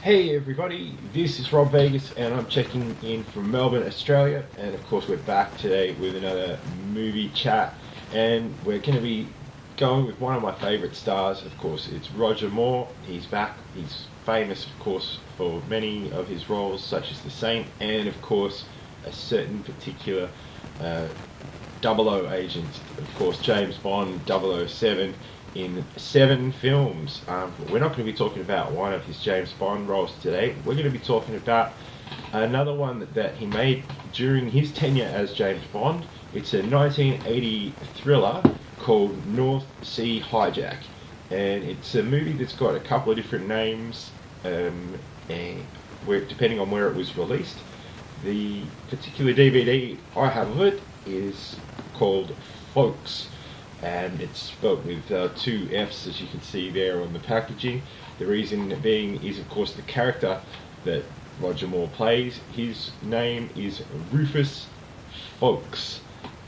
Hey everybody, this is Rob Vegas and I'm checking in from Melbourne, Australia, and of course we're back today with another movie chat, and we're going to be going with one of my favourite stars. Of course, it's Roger Moore. He's back. He's famous, of course, for many of his roles such as The Saint and of course a certain particular 00 agent, of course James Bond 007, in 7 films. We're not going to be talking about one of his James Bond roles today. We're going to be talking about another one that he made during his tenure as James Bond. It's a 1980 thriller called North Sea Hijack, and it's a movie that's got a couple of different names, and depending on where it was released. The particular DVD I have of it is called FFolkes, and it's spelled with 2 F's, as you can see there on the packaging. The reason being is, of course, the character that Roger Moore plays. His name is Rufus Folks,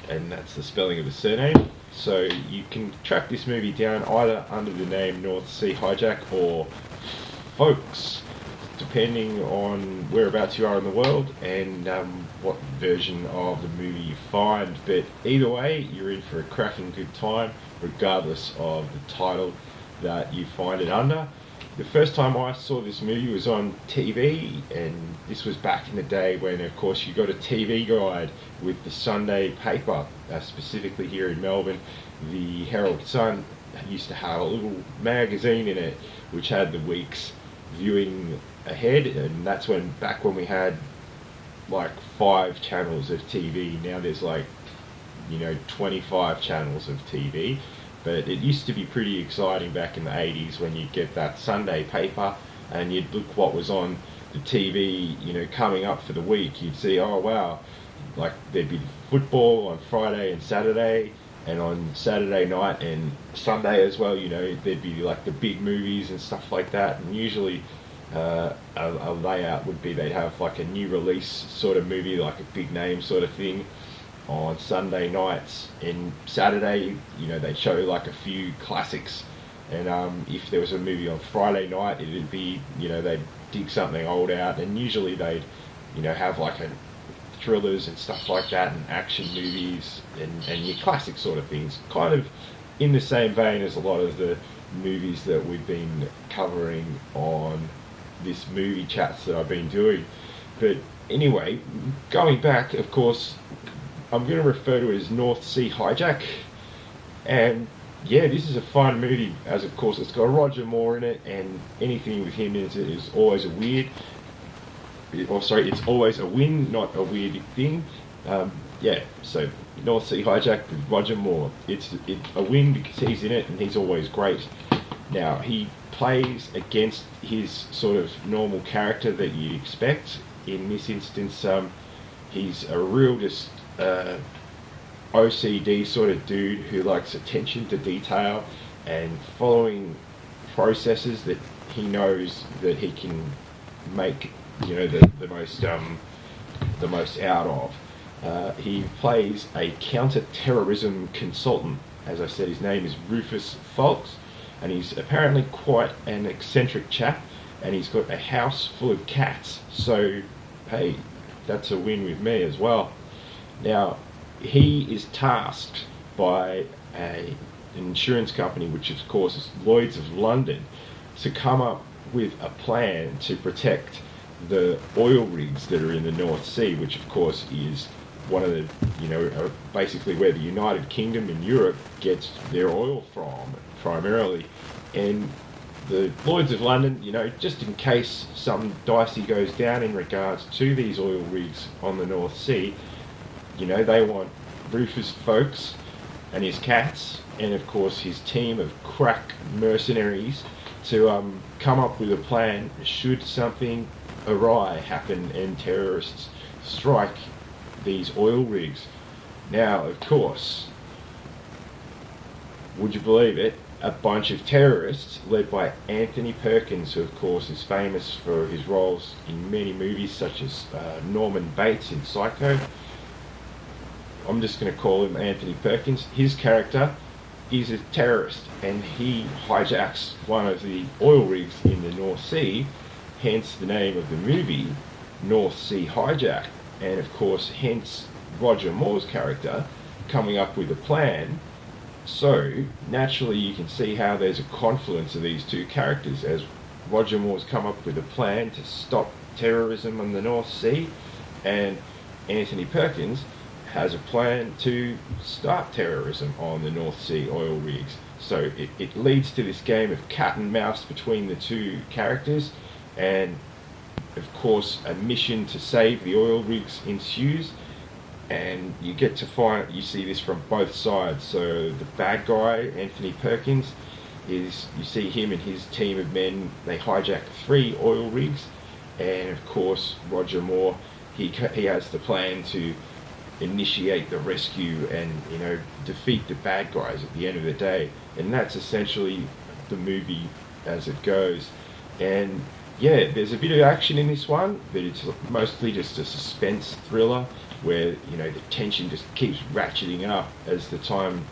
and that's the spelling of his surname. So you can track this movie down either under the name North Sea Hijack or Folks, depending on whereabouts you are in the world and what version of the movie you find. But either way, you're in for a cracking good time, regardless of the title that you find it under. The first time I saw this movie was on TV, and this was back in the day when, of course, you got a TV guide with the Sunday paper, specifically here in Melbourne. The Herald Sun used to have a little magazine in it which had the week's viewing ahead, and that's back when we had like 5 channels of TV. Now there's 25 channels of TV, but it used to be pretty exciting back in the 80s when you'd get that Sunday paper and you'd look what was on the TV, coming up for the week. You'd see, oh wow, like there'd be football on Friday and Saturday, and on Saturday night and Sunday as well, there'd be like the big movies and stuff like that. And usually a layout would be they'd have like a new release sort of movie, like a big name sort of thing, on Sunday nights. And Saturday, they'd show like a few classics. And if there was a movie on Friday night, it'd be, they'd dig something old out, and usually they'd, have like thrillers and stuff like that, and action movies and your classic sort of things, kind of in the same vein as a lot of the movies that we've been covering on this movie chats that I've been doing. But anyway, going back, of course, I'm going to refer to it as North Sea Hijack, and yeah, this is a fun movie, as of course it's got Roger Moore in it, and anything with him in it is always it's always a win, not a weird thing. So North Sea Hijack with Roger Moore, it's a win because he's in it and he's always great. Now, he plays against his sort of normal character that you'd expect. In this instance, he's a real just OCD sort of dude who likes attention to detail and following processes that he knows that he can make the most out of. He plays a counter-terrorism consultant. As I said, his name is Rufus Folks, and he's apparently quite an eccentric chap, and he's got a house full of cats. So, hey, that's a win with me as well. Now, he is tasked by an insurance company, which of course is Lloyd's of London, to come up with a plan to protect the oil rigs that are in the North Sea, which of course is one of the, basically where the United Kingdom and Europe gets their oil from, primarily. And the Lloyd's of London, just in case something dicey goes down in regards to these oil rigs on the North Sea, they want Rufus Folks and his cats, and of course his team of crack mercenaries, to come up with a plan should something awry happen and terrorists strike these oil rigs. Now, of course, would you believe it, a bunch of terrorists led by Anthony Perkins, who of course is famous for his roles in many movies such as Norman Bates in Psycho. I'm just going to call him Anthony Perkins. His character is a terrorist, and he hijacks one of the oil rigs in the North Sea hence the name of the movie, North Sea Hijack, and of course hence Roger Moore's character coming up with a plan. So naturally you can see how there's a confluence of these two characters, as Roger Moore's come up with a plan to stop terrorism on the North Sea, and Anthony Perkins has a plan to start terrorism on the North Sea oil rigs. So it leads to this game of cat and mouse between the two characters, and of course a mission to save the oil rigs ensues, and you get to find, you see this from both sides. So the bad guy, Anthony Perkins, is, you see him and his team of men, they hijack 3 oil rigs, and of course Roger Moore, he has the plan to initiate the rescue and, you know, defeat the bad guys at the end of the day. And that's essentially the movie as it goes. And yeah, there's a bit of action in this one, but it's mostly just a suspense thriller where, you know, the tension just keeps ratcheting up as the time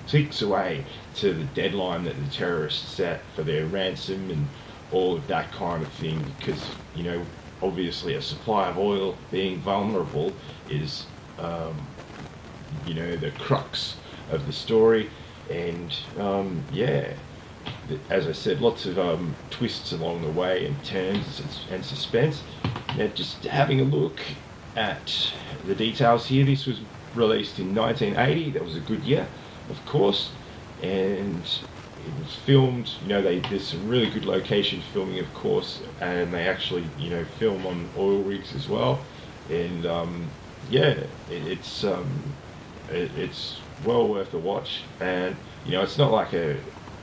ticks away to the deadline that the terrorists set for their ransom and all of that kind of thing. Because, you know, obviously a supply of oil being vulnerable is, you know, the crux of the story. And yeah, as I said, lots of twists along the way and turns and suspense. Now, just having a look at the details here, this was released in 1980. That was a good year, of course, and it was filmed, you know, there's some really good location filming, of course, and they actually, you know, film on oil rigs as well. And yeah, it's well worth a watch. And, you know, it's not like a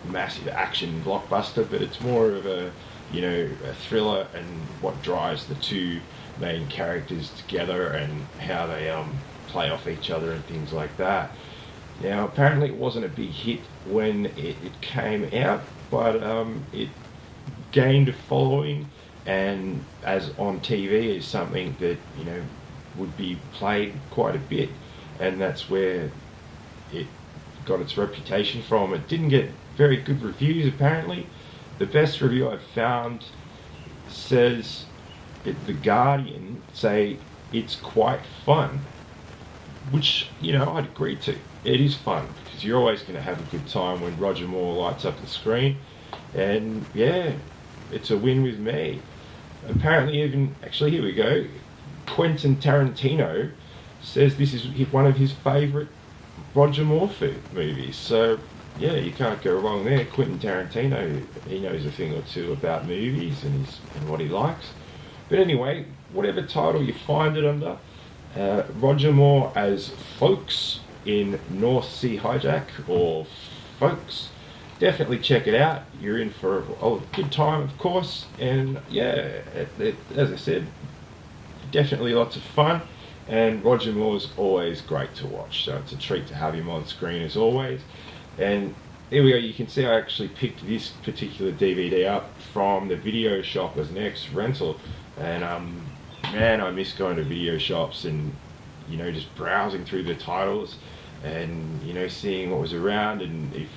massive action blockbuster, but it's more of a, you know, a thriller, and what drives the two main characters together and how they play off each other and things like that. Now, apparently it wasn't a big hit when it came out, but it gained a following, and as on TV is something that, you know, would be played quite a bit, and that's where it got its reputation from. It didn't get very good reviews, apparently. The best review I've found says, The Guardian say it's quite fun, which, you know, I'd agree to. It is fun, because you're always going to have a good time when Roger Moore lights up the screen, and yeah, it's a win with me. Apparently even, actually here we go, Quentin Tarantino says this is one of his favourite Roger Moore movies, so yeah, you can't go wrong there. Quentin Tarantino, he knows a thing or two about movies and what he likes. But anyway, whatever title you find it under, Roger Moore as FFolkes in North Sea Hijack, or FFolkes, definitely check it out. You're in for a good time, of course, and yeah, as I said, definitely lots of fun, and Roger Moore's always great to watch, so it's a treat to have him on screen as always. And here we go, you can see I actually picked this particular DVD up from the video shop as an ex-rental, and man, I miss going to video shops and, you know, just browsing through the titles and, you know, seeing what was around. And if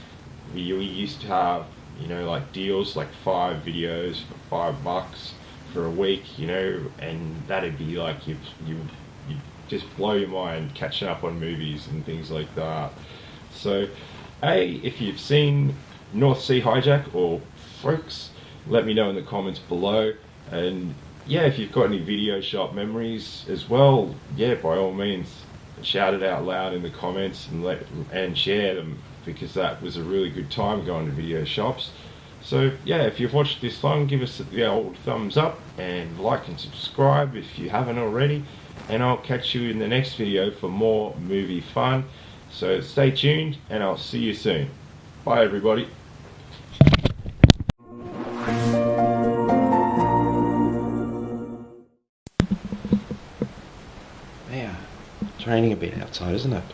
we used to have, you know, like deals, like 5 videos for $5 for a week, you know, and that'd be like you just blow your mind catching up on movies and things like that. So if you've seen North Sea Hijack or FFolkes, let me know in the comments below. And yeah, if you've got any video shop memories as well, yeah, by all means shout it out loud in the comments and share them, because that was a really good time going to video shops. So yeah, if you've watched this long, give us the old thumbs up and like and subscribe if you haven't already, and I'll catch you in the next video for more movie fun. So stay tuned, and I'll see you soon. Bye everybody. Yeah, it's raining a bit outside, isn't it?